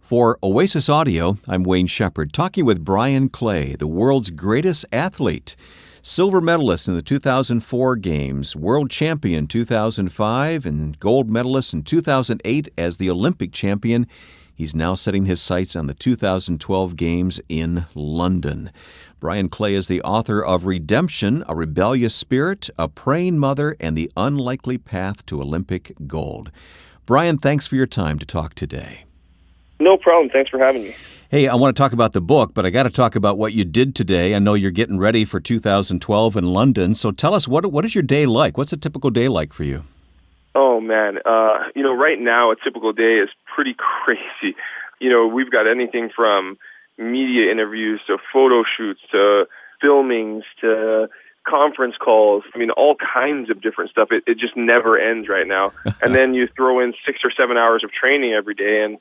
For Oasis Audio, I'm Wayne Shepherd, talking with Bryan Clay, the world's greatest athlete. Silver medalist in the 2004 Games, world champion 2005, and gold medalist in 2008 as the Olympic champion. He's now setting his sights on the 2012 Games in London. Bryan Clay is the author of Redemption, A Rebellious Spirit, A Praying Mother, and The Unlikely Path to Olympic Gold. Bryan, thanks for your time to talk today. No problem. Thanks for having me. Hey, I want to talk about the book, but I got to talk about what you did today. I know you're getting ready for 2012 in London, so tell us, what is your day like? What's a typical day like for you? Oh, man. Right now, a typical day is pretty crazy. We've got anything from media interviews to photo shoots to filmings to conference calls. All kinds of different stuff. It just never ends right now. And then you throw in 6 or 7 hours of training every day, and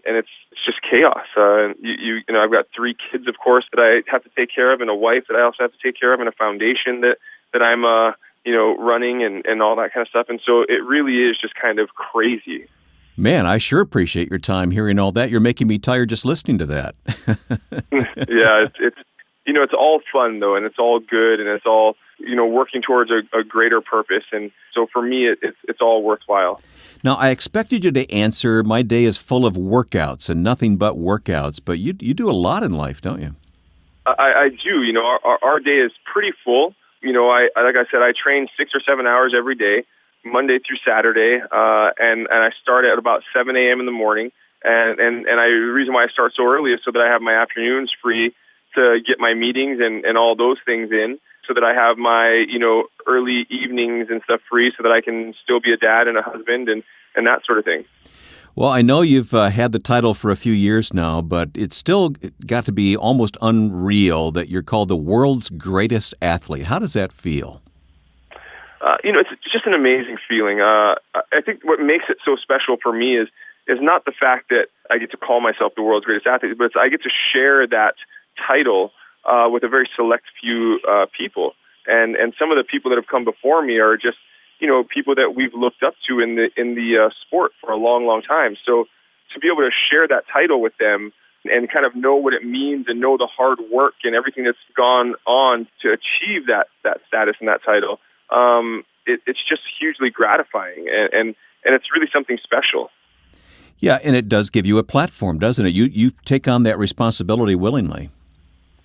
it's just chaos. I've got 3 kids, of course, that I have to take care of, and a wife that I also have to take care of, and a foundation that I'm running and all that kind of stuff. And so it really is just kind of crazy. Man, I sure appreciate your time hearing all that. You're making me tired just listening to that. Yeah, it's all fun though, and it's all good, and it's all working towards a greater purpose. And so for me, it's all worthwhile. Now, I expected you to answer, my day is full of workouts and nothing but workouts, but you do a lot in life, don't you? I do. Our day is pretty full. Like I said, I train 6 or 7 hours every day, Monday through Saturday, and I start at about 7 a.m. in the morning. And the reason why I start so early is so that I have my afternoons free to get my meetings and all those things in, so that I have my, early evenings and stuff free, so that I can still be a dad and a husband and that sort of thing. Well, I know you've had the title for a few years now, but it's still got to be almost unreal that you're called the world's greatest athlete. How does that feel? It's just an amazing feeling. I think what makes it so special for me is not the fact that I get to call myself the world's greatest athlete, but I get to share that title with a very select few people. And some of the people that have come before me are just, people that we've looked up to in the sport for a long, long time. So to be able to share that title with them and kind of know what it means and know the hard work and everything that's gone on to achieve that status and that title, it's just hugely gratifying, and it's really something special. Yeah, and it does give you a platform, doesn't it? You take on that responsibility willingly.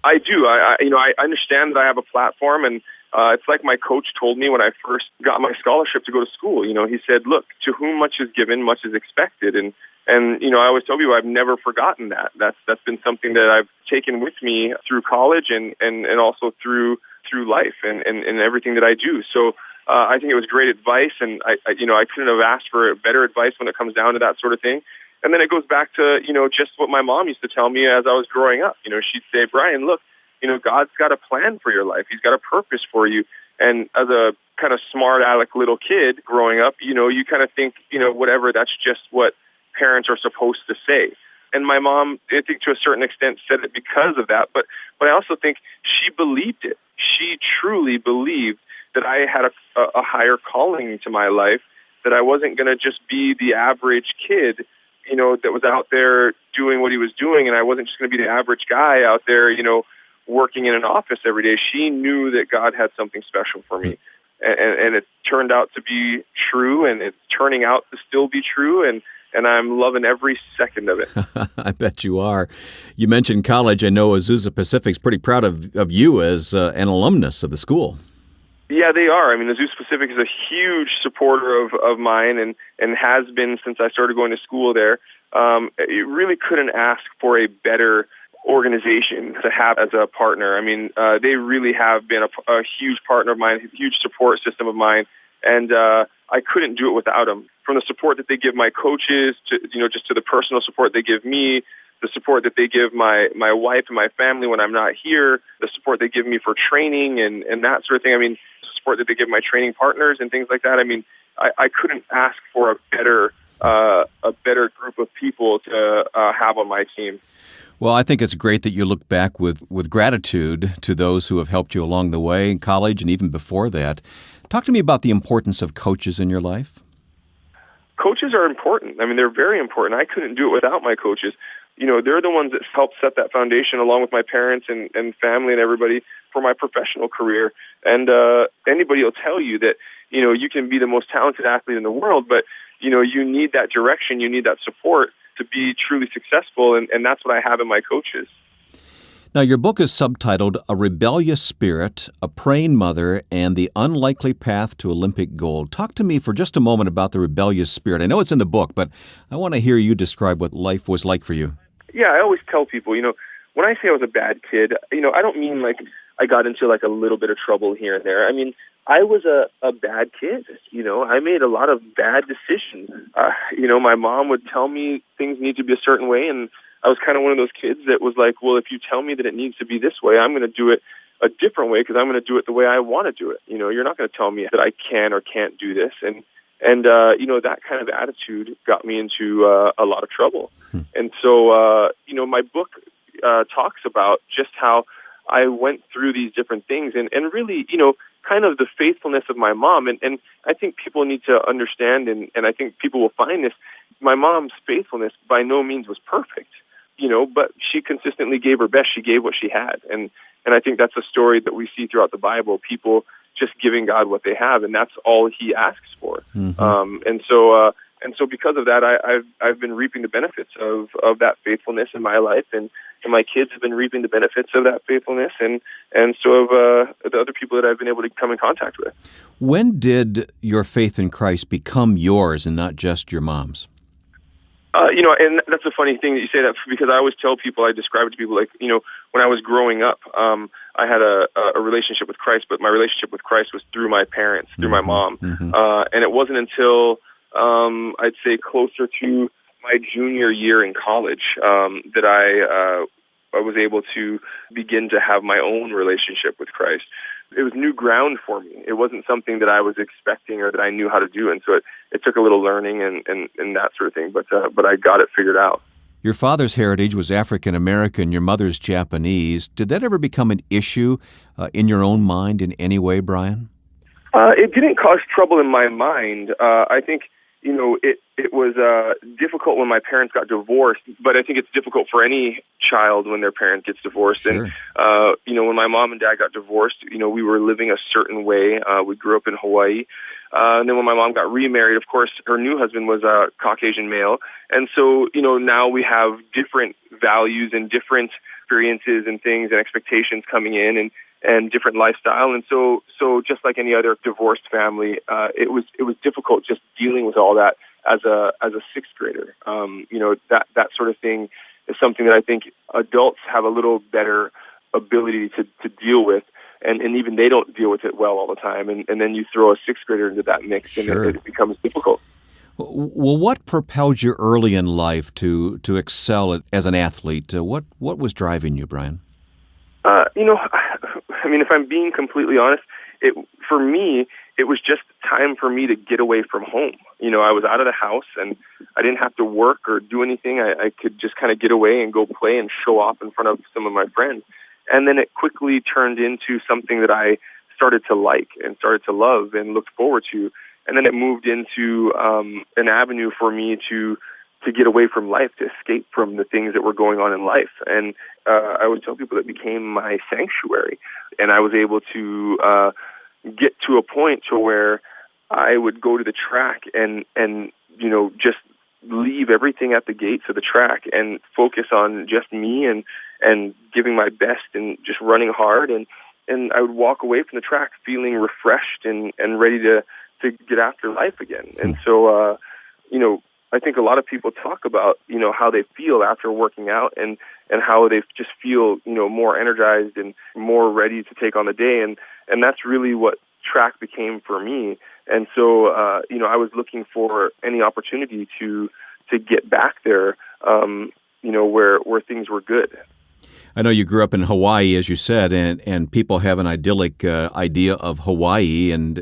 I do. I understand that I have a platform, and it's like my coach told me when I first got my scholarship to go to school. He said, "Look, to whom much is given, much is expected." And I always tell people I've never forgotten that. That's been something that I've taken with me through college and also through life and everything that I do. So I think it was great advice, and I couldn't have asked for better advice when it comes down to that sort of thing. And then it goes back to, just what my mom used to tell me as I was growing up. She'd say, "Bryan, look, God's got a plan for your life. He's got a purpose for you." And as a kind of smart aleck little kid growing up, you kind of think, whatever, that's just what parents are supposed to say. And my mom, I think to a certain extent, said it because of that. But I also think she believed it. She truly believed that I had a higher calling to my life, that I wasn't going to just be the average kid, that was out there doing what he was doing, and I wasn't just going to be the average guy out there, working in an office every day. She knew that God had something special for me, and it turned out to be true, and it's turning out to still be true, and I'm loving every second of it. I bet you are. You mentioned college. I know Azusa Pacific's pretty proud of you as an alumnus of the school. Yeah, they are. Azusa Pacific is a huge supporter of mine and has been since I started going to school there. You really couldn't ask for a better organization to have as a partner. They really have been a huge partner of mine, a huge support system of mine, and I couldn't do it without them. From the support that they give my coaches to, just to the personal support they give me, the support that they give my wife and my family when I'm not here, the support they give me for training and that sort of thing. The support that they give my training partners and things like that. I couldn't ask for a better group of people to have on my team. Well, I think it's great that you look back with gratitude to those who have helped you along the way in college and even before that. Talk to me about the importance of coaches in your life. coaches are important. I mean, they're very important. I couldn't do it without my coaches. They're the ones that helped set that foundation along with my parents and family and everybody for my professional career. And anybody will tell you that, you can be the most talented athlete in the world, but, you need that direction, you need that support to be truly successful, and that's what I have in my coaches. Now, your book is subtitled A Rebellious Spirit, A Praying Mother, and the Unlikely Path to Olympic Gold. Talk to me for just a moment about the rebellious spirit. I know it's in the book, but I want to hear you describe what life was like for you. Yeah, I always tell people, when I say I was a bad kid, I don't mean like I got into like a little bit of trouble here and there. I mean, I was a bad kid. I made a lot of bad decisions. My mom would tell me things need to be a certain way, and I was kind of one of those kids that was like, well, if you tell me that it needs to be this way, I'm going to do it a different way because I'm going to do it the way I want to do it. You're not going to tell me that I can or can't do this. And that kind of attitude got me into a lot of trouble. And so, my book talks about just how I went through these different things and really, kind of the faithfulness of my mom. And I think people need to understand, and I think people will find this, my mom's faithfulness by no means was perfect, but she consistently gave her best. She gave what she had. And I think that's a story that we see throughout the Bible, people just giving God what they have, and that's all he asks for. Mm-hmm. And so because of that, I've been reaping the benefits of that faithfulness in my life, and my kids have been reaping the benefits of that faithfulness, and so have the other people that I've been able to come in contact with. When did your faith in Christ become yours and not just your mom's? And that's a funny thing that you say that, because I always tell people, I describe it to people like, when I was growing up, I had a relationship with Christ, but my relationship with Christ was through my parents, through my mom. Mm-hmm. And it wasn't until I'd say closer to my junior year in college that I was able to begin to have my own relationship with Christ. It was new ground for me. It wasn't something that I was expecting or that I knew how to do, and so it took a little learning and that sort of thing. But I got it figured out. Your father's heritage was African American. Your mother's Japanese. Did that ever become an issue in your own mind in any way, Bryan? It didn't cause trouble in my mind. I think it was difficult when my parents got divorced, but I think it's difficult for any child when their parent gets divorced. Sure. And, when my mom and dad got divorced, we were living a certain way. We grew up in Hawaii. And then when my mom got remarried, of course, her new husband was a Caucasian male. And so, now we have different values and different experiences and things and expectations coming in and different lifestyle. And so just like any other divorced family, it was difficult just dealing with all that as a sixth grader. That sort of thing is something that I think adults have a little better ability to deal with. And even they don't deal with it well all the time. And then you throw a sixth grader into that mix, Sure. and it becomes difficult. Well, what propelled you early in life to excel as an athlete? What was driving you, Bryan? If I'm being completely honest, for me, it was just time for me to get away from home. I was out of the house and I didn't have to work or do anything. I could just kind of get away and go play and show off in front of some of my friends. And then it quickly turned into something that I started to like and started to love and looked forward to. And then it moved into an avenue for me to get away from life, to escape from the things that were going on in life. And I always tell people that became my sanctuary. And I was able to get to a point to where I would go to the track and just leave everything at the gates of the track and focus on just me and giving my best and just running hard. And I would walk away from the track feeling refreshed and ready to get after life again. And so, I think a lot of people talk about, how they feel after working out and how they just feel, more energized and more ready to take on the day. And that's really what track became for me. And so, I was looking for any opportunity to get back there, where things were good. I know you grew up in Hawaii, as you said, and people have an idyllic idea of Hawaii and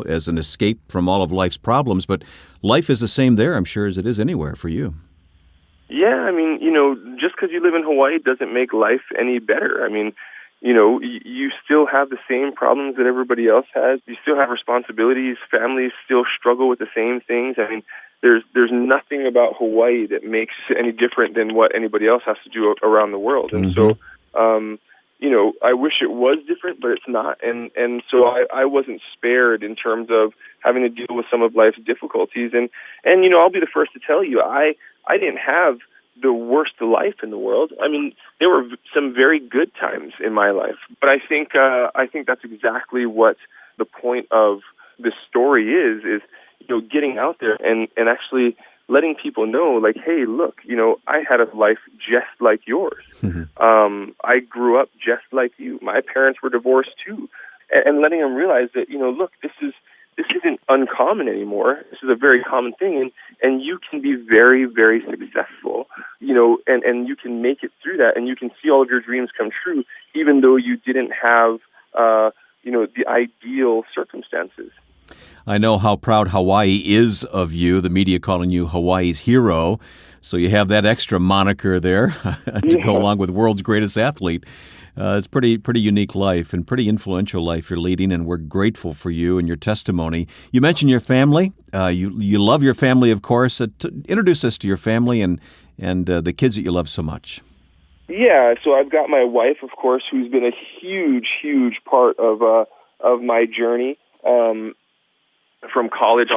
as an escape from all of life's problems. But life is the same there, I'm sure, as it is anywhere for you. Yeah, just because you live in Hawaii doesn't make life any better. You still have the same problems that everybody else has. You still have responsibilities. Families still struggle with the same things. there's nothing about Hawaii that makes it any different than what anybody else has to do around the world. And so, I wish it was different, but it's not. And so I wasn't spared in terms of having to deal with some of life's difficulties. And I'll be the first to tell you, I didn't have the worst life in the world. I mean, there were some very good times in my life, but I think that's exactly what the point of this story is getting out there and actually letting people know, like, hey, look, I had a life just like yours. I grew up just like you. My parents were divorced too, and letting them realize that, look, this isn't uncommon anymore. This is a very common thing, and you can be very, very successful, and you can make it through that, and you can see all of your dreams come true, even though you didn't have, the ideal circumstances. I know how proud Hawaii is of you, the media calling you Hawaii's hero. So you have that extra moniker there to go along with world's greatest athlete. It's pretty unique life and pretty influential life you're leading, and we're grateful for you and your testimony. You mentioned your family. You love your family, of course. Introduce us to your family and the kids that you love so much. Yeah, so I've got my wife, of course, who's been a huge, huge part of my journey. From college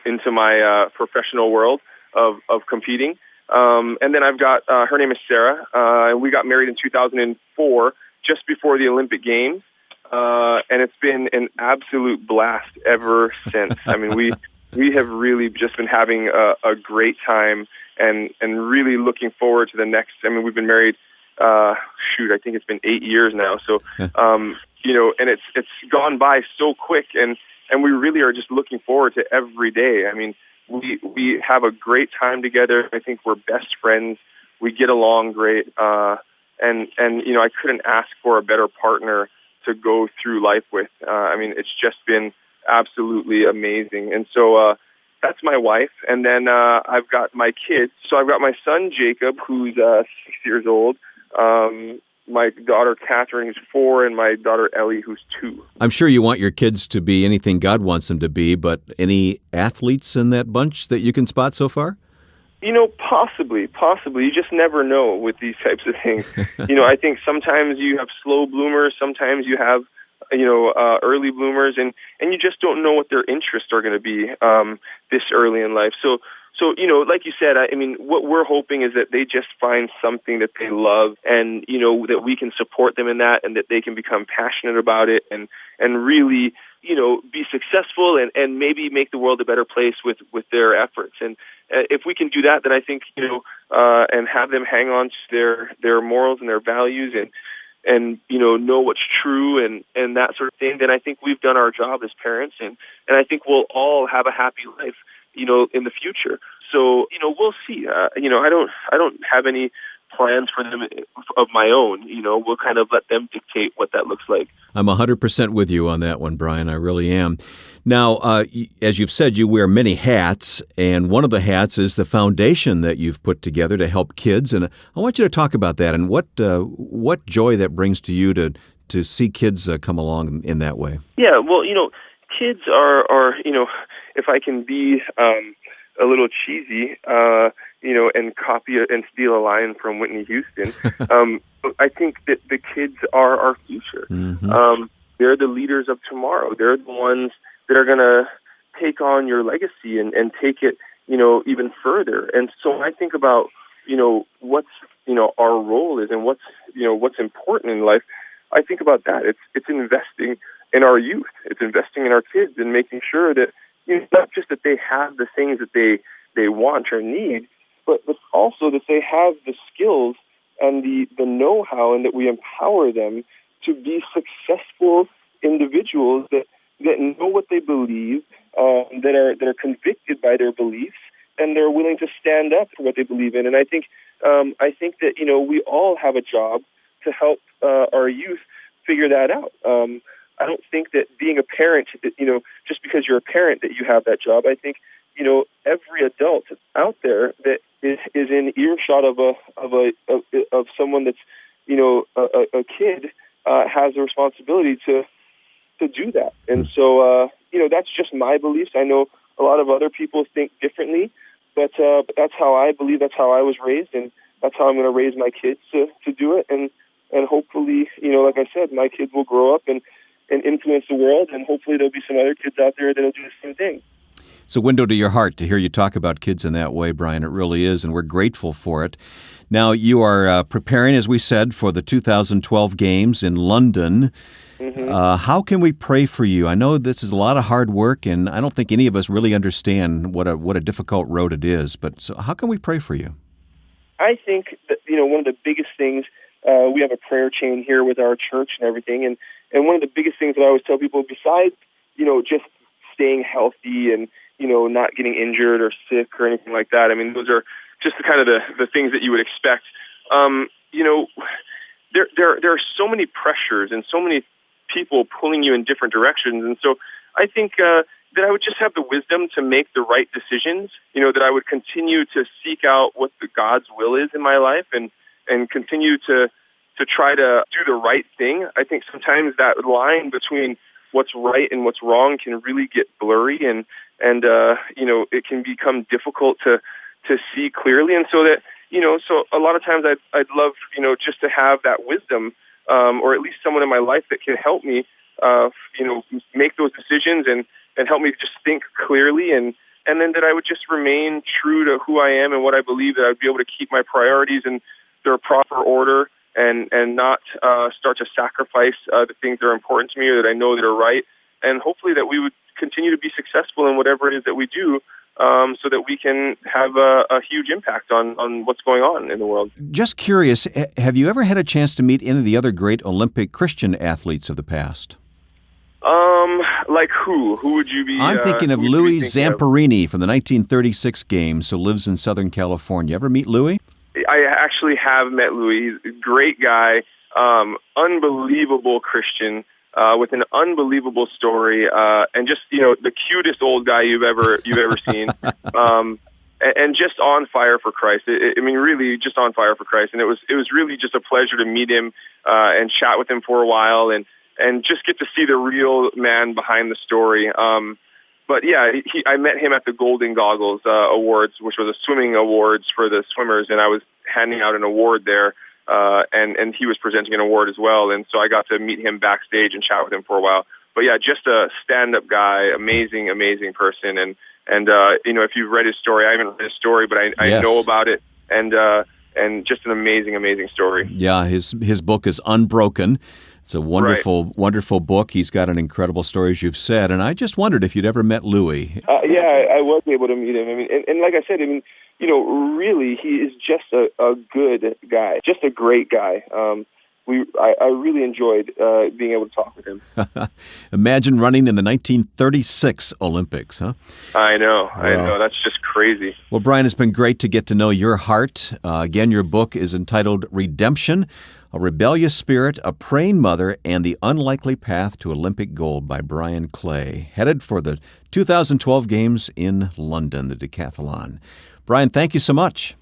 into my professional world of competing. And then I've got, her name is Sarah, and we got married in 2004, just before the Olympic Games. And it's been an absolute blast ever since. I mean, we have really just been having a great time and really looking forward to the next. I mean, we've been married, I think it's been 8 years now. So, and it's gone by so quick, and we really are just looking forward to every day. I mean, we have a great time together. I think we're best friends. We get along great. And I couldn't ask for a better partner to go through life with. I mean, it's just been absolutely amazing. And so that's my wife. And then I've got my kids. So I've got my son, Jacob, who's 6 years old. My daughter, Catherine, who's 4, and my daughter, Ellie, who's 2. I'm sure you want your kids to be anything God wants them to be, but any athletes in that bunch that you can spot so far? Possibly. You just never know with these types of things. I think sometimes you have slow bloomers, sometimes you have, early bloomers, and you just don't know what their interests are going to be this early in life. So, like you said, I mean, what we're hoping is that they just find something that they love, and, that we can support them in that, and that they can become passionate about it and really, be successful and maybe make the world a better place with their efforts. And if we can do that, then I think, and have them hang on to their morals and their values and know what's true and that sort of thing, then I think we've done our job as parents, and I think we'll all have a happy life, in the future. So, we'll see. I don't have any plans for them of my own. We'll kind of let them dictate what that looks like. I'm 100% with you on that one, Bryan. I really am. Now, as you've said, you wear many hats, and one of the hats is the foundation that you've put together to help kids. And I want you to talk about that and what joy that brings to you to see kids come along in that way. Yeah, well, kids are if I can be a little cheesy, and copy and steal a line from Whitney Houston, I think that the kids are our future. Mm-hmm. They're the leaders of tomorrow. They're the ones that are going to take on your legacy and take it, even further. And so when I think about, what's, our role is and what's important in life, I think about that. It's investing in our youth. It's investing in our kids and making sure that, not just that they have the things that they want or need, but also that they have the skills and the know-how, and that we empower them to be successful individuals that know what they believe, that are convicted by their beliefs, and they're willing to stand up for what they believe in. And I think that we all have a job to help our youth figure that out. I don't think that being a parent, just because you're a parent that you have that job. I think every adult out there that is in earshot of someone that's a kid has a responsibility to do that. And so that's just my beliefs. I know a lot of other people think differently, but that's how I believe, that's how I was raised, and that's how I'm going to raise my kids to do it. And hopefully, like I said, my kids will grow up and influence the world, and hopefully there'll be some other kids out there that'll do the same thing. It's a window to your heart to hear you talk about kids in that way, Bryan. It really is, and we're grateful for it. Now, you are preparing, as we said, for the 2012 games in London. Mm-hmm. How can we pray for you? I know this is a lot of hard work, and I don't think any of us really understand what a difficult road it is. But so how can we pray for you? I think that, one of the biggest things, we have a prayer chain here with our church and everything, and one of the biggest things that I always tell people, besides, just staying healthy and, not getting injured or sick or anything like that, I mean, those are just the kind of the things that you would expect. There are so many pressures and so many people pulling you in different directions, and so I think that I would just have the wisdom to make the right decisions, that I would continue to seek out what God's will is in my life and continue to try to do the right thing. I think sometimes that line between what's right and what's wrong can really get blurry, and it can become difficult to see clearly. And so that, so a lot of times I'd love, just to have that wisdom, or at least someone in my life that can help me, make those decisions and help me just think clearly, and then that I would just remain true to who I am and what I believe, that I'd be able to keep my priorities in their proper order and not start to sacrifice the things that are important to me or that I know that are right, and hopefully that we would continue to be successful in whatever it is that we do, so that we can have a huge impact on what's going on in the world. Just curious, have you ever had a chance to meet any of the other great Olympic Christian athletes of the past? Like who? Who would you be? I'm thinking of Louis Zamperini from the 1936 games, who lives in Southern California. Ever meet Louis? I actually have met Louis. He's a great guy, unbelievable Christian, with an unbelievable story, and just the cutest old guy you've ever seen, and just on fire for Christ. Really just on fire for Christ. And it was really just a pleasure to meet him and chat with him for a while, and just get to see the real man behind the story. But yeah, I met him at the Golden Goggles Awards, which was a swimming awards for the swimmers, and I was handing out an award there, and he was presenting an award as well, and so I got to meet him backstage and chat with him for a while. But yeah, just a stand-up guy, amazing person, and if you've read his story, I haven't read his story, but I Yes. know about it, and just an amazing story. Yeah, his book is Unbroken. It's a wonderful, wonderful book. He's got an incredible story, as you've said, and I just wondered if you'd ever met Louis. Yeah, I was able to meet him. And like I said, really, he is just a good guy, just a great guy. I really enjoyed being able to talk with him. Imagine running in the 1936 Olympics, huh? I know. That's just crazy. Well, Bryan, it's been great to get to know your heart. Again, your book is entitled Redemption, A Rebellious Spirit, A Praying Mother, and the Unlikely Path to Olympic Gold by Bryan Clay, headed for the 2012 Games in London, the decathlon. Bryan, thank you so much.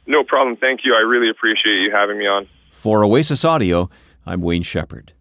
No problem. Thank you. I really appreciate you having me on. For Oasis Audio, I'm Wayne Shepherd.